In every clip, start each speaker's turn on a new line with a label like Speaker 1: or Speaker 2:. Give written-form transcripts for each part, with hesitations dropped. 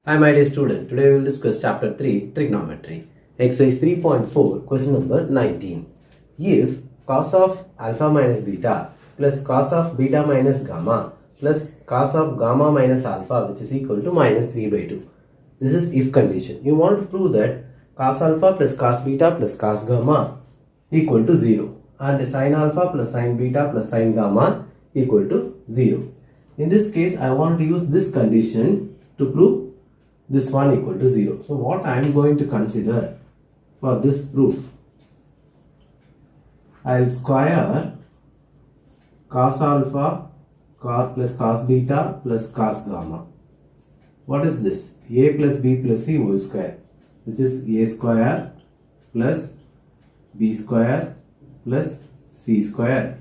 Speaker 1: Hi my dear student, today we will discuss chapter 3 trigonometry. Exercise 3.4 question number 19. If cos of alpha minus beta plus cos of beta minus gamma plus cos of gamma minus alpha which is equal to minus 3 by 2. This is if condition. You want to prove that cos alpha plus cos beta plus cos gamma equal to 0 and sin alpha plus sin beta plus sin gamma equal to 0. In this case I want to use this condition to prove this one equal to 0. So what I am going to consider for this proof, I will square cos alpha plus cos beta plus cos gamma. What is this? A plus b plus c whole square, which is a square plus b square plus c square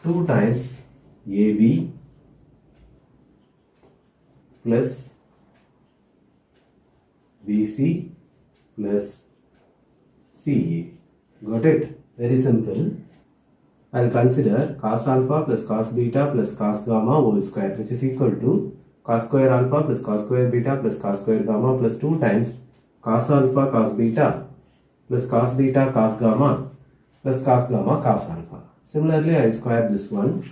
Speaker 1: 2 times ab plus BC plus CA. Got it? Very simple. I'll consider cos alpha plus cos beta plus cos gamma whole square, which is equal to cos square alpha plus cos square beta plus cos square gamma plus 2 times cos alpha cos beta plus cos beta cos gamma plus cos gamma cos alpha. Similarly, I'll square this one.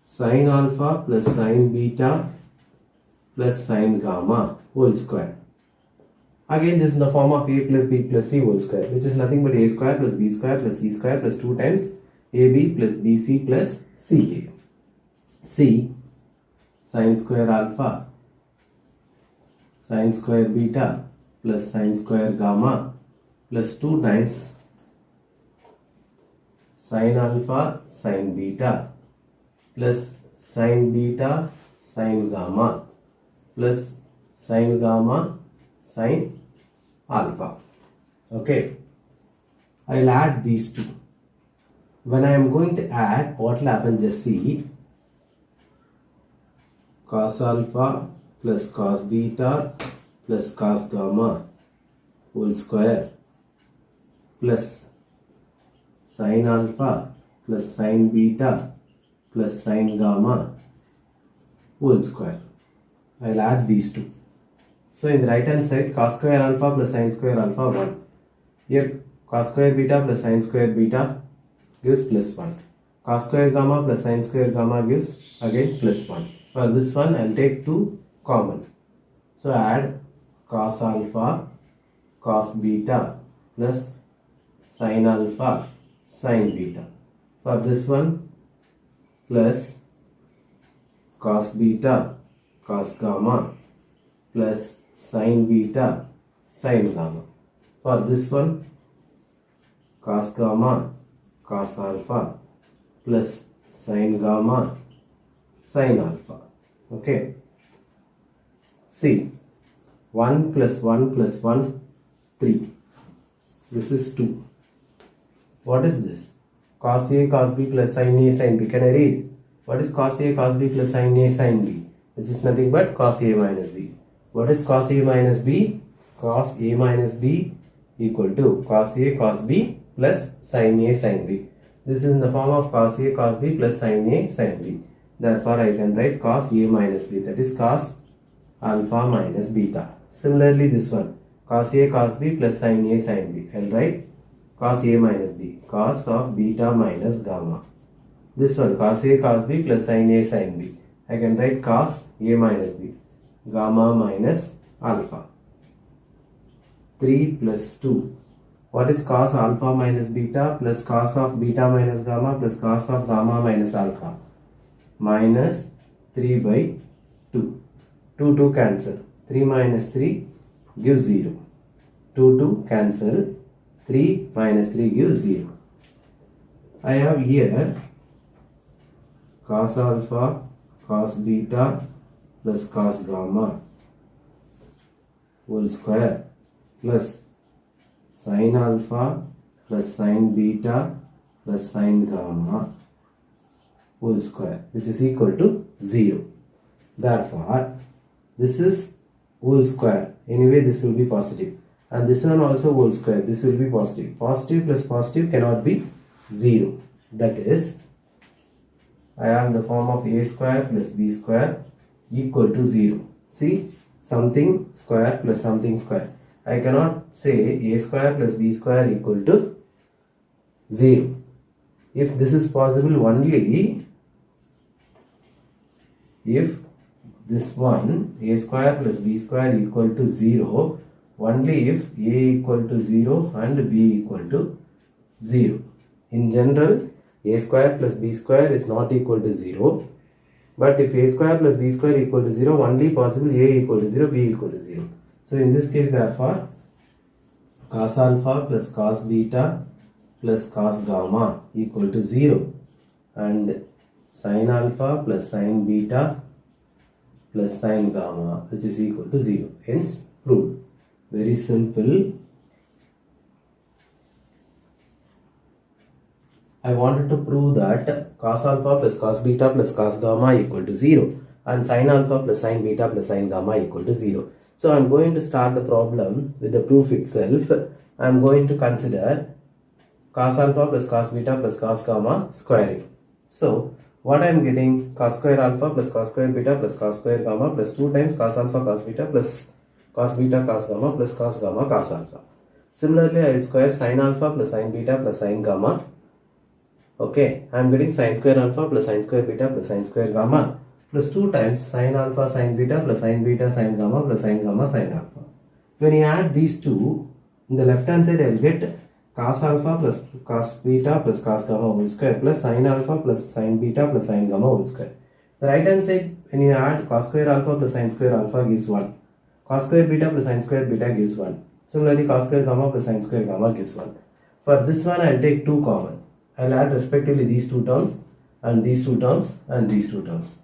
Speaker 1: Sin alpha plus sin beta plus sin gamma whole square. Again, this is in the form of a plus b plus c whole square, which is nothing but a square plus b square plus c square plus 2 times ab plus bc plus ca. C sin square alpha sin square beta plus sin square gamma plus 2 times sin alpha sin beta plus sin beta sin gamma plus sin gamma sin alpha. Okay, I'll add these two. When I am going to add, what will happen? Just see. Cos alpha plus cos beta plus cos gamma whole square plus sin alpha plus sin beta plus sin gamma whole square. I'll add these two. So in the right hand side, cos square alpha plus sin square alpha 1. Here cos square beta plus sin square beta gives plus 1. Cos square gamma plus sin square gamma gives again plus 1. For this one I'll take 2 common. So add cos alpha cos beta plus sin alpha sin beta. For this one plus cos beta cos gamma plus sin beta sin gamma. For this one cos gamma cos alpha plus sin gamma sin alpha. Okay. See, 1 plus 1 plus 1 3. This is 2. What is this? Cos A cos B plus sin A sin B. Can I read? What is cos A cos B plus sin A sin B? Which is nothing but cos A minus B. What is cos A minus B? Cos A minus B equal to cos A cos B plus sin A sin B. This is in the form of cos A cos B plus sin A sin B. Therefore, I can write cos A minus B, that is cos alpha minus beta. Similarly, this one cos A cos B plus sin A sin B. I will write cos A minus B, cos of beta minus gamma. This one cos A cos B plus sin A sin B. I can write cos A minus B, gamma minus alpha. 3 plus 2. What is cos alpha minus beta plus cos of beta minus gamma plus cos of gamma minus alpha? Minus 3 by 2. 2 cancel. 3 minus 3 gives 0. 2 cancel. 3 minus 3 gives 0. I have here cos alpha cos beta plus cos gamma whole square plus sin alpha plus sin beta plus sin gamma whole square, which is equal to 0. Therefore, this is whole square. Anyway, this will be positive. And this one also whole square. This will be positive. Positive plus positive cannot be 0. That is, I have the form of a square plus b square equal to 0. See, something square plus something square. I cannot say a square plus b square equal to 0. If this is possible only if this one a square plus b square equal to 0, only if a equal to 0 and b equal to 0. In general, a square plus b square is not equal to 0. But if a square plus b square equal to 0, only possible a equal to 0, b equal to 0. So in this case, therefore, cos alpha plus cos beta plus cos gamma equal to 0, and sin alpha plus sin beta plus sin gamma, which is equal to 0. Hence proved. Very simple. I wanted to prove that cos alpha plus cos beta plus cos gamma equal to 0, and sin alpha plus sin beta plus sin gamma equal to 0. So I am going to start the problem with the proof itself. I am going to consider cos alpha plus cos beta plus cos gamma squaring. So what I am getting, cos square alpha plus cos square beta plus cos square gamma plus 2 times cos alpha cos beta plus cos beta cos gamma plus cos gamma cos alpha. Similarly, I will square sin alpha plus sin beta plus sin gamma. Okay, I am getting sin square alpha plus sin square beta plus sin square gamma plus 2 times sin alpha sin beta plus sin beta sin gamma plus sin gamma sin alpha. When you add these two, in the left hand side I will get cos alpha plus cos beta plus cos gamma whole square plus sin alpha plus sin beta plus sin gamma whole square. The right hand side, when you add cos square alpha plus sin square alpha gives 1. Cos square beta plus sin square beta gives 1. Similarly, cos square gamma plus sin square gamma gives 1. For this one, I will take 2 common. I will add respectively these 2 terms and these 2 terms and these 2 terms.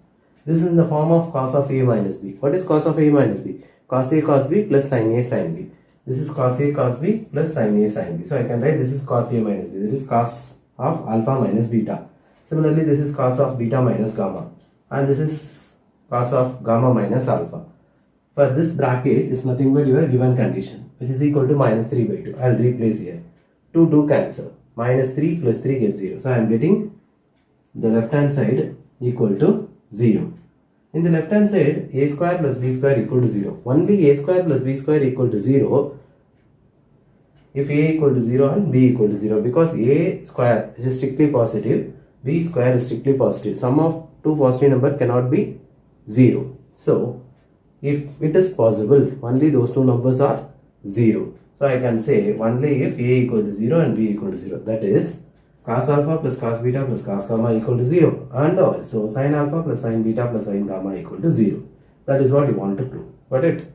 Speaker 1: This is in the form of cos of a minus b. What is cos of a minus b? Cos a cos b plus sin a sin b. This is cos a cos b plus sin a sin b. So I can write this is cos a minus b. This is cos of alpha minus beta. Similarly, this is cos of beta minus gamma. And this is cos of gamma minus alpha. For this bracket is nothing but your given condition, which is equal to minus 3 by 2. I will replace here. 2 cancel. Minus 3 plus 3 gets 0. So I am getting the left hand side equal to 0. In the left hand side, a square plus b square equal to 0. Only a square plus b square equal to 0 if a equal to 0 and b equal to 0. Because a square is strictly positive, b square is strictly positive. Sum of two positive numbers cannot be 0. So if it is possible, only those two numbers are 0. So I can say only if a equal to 0 and b equal to 0. That is cos alpha plus cos beta plus cos gamma equal to 0. And also sin alpha plus sin beta plus sin gamma equal to 0. That is what you want to prove. Got it?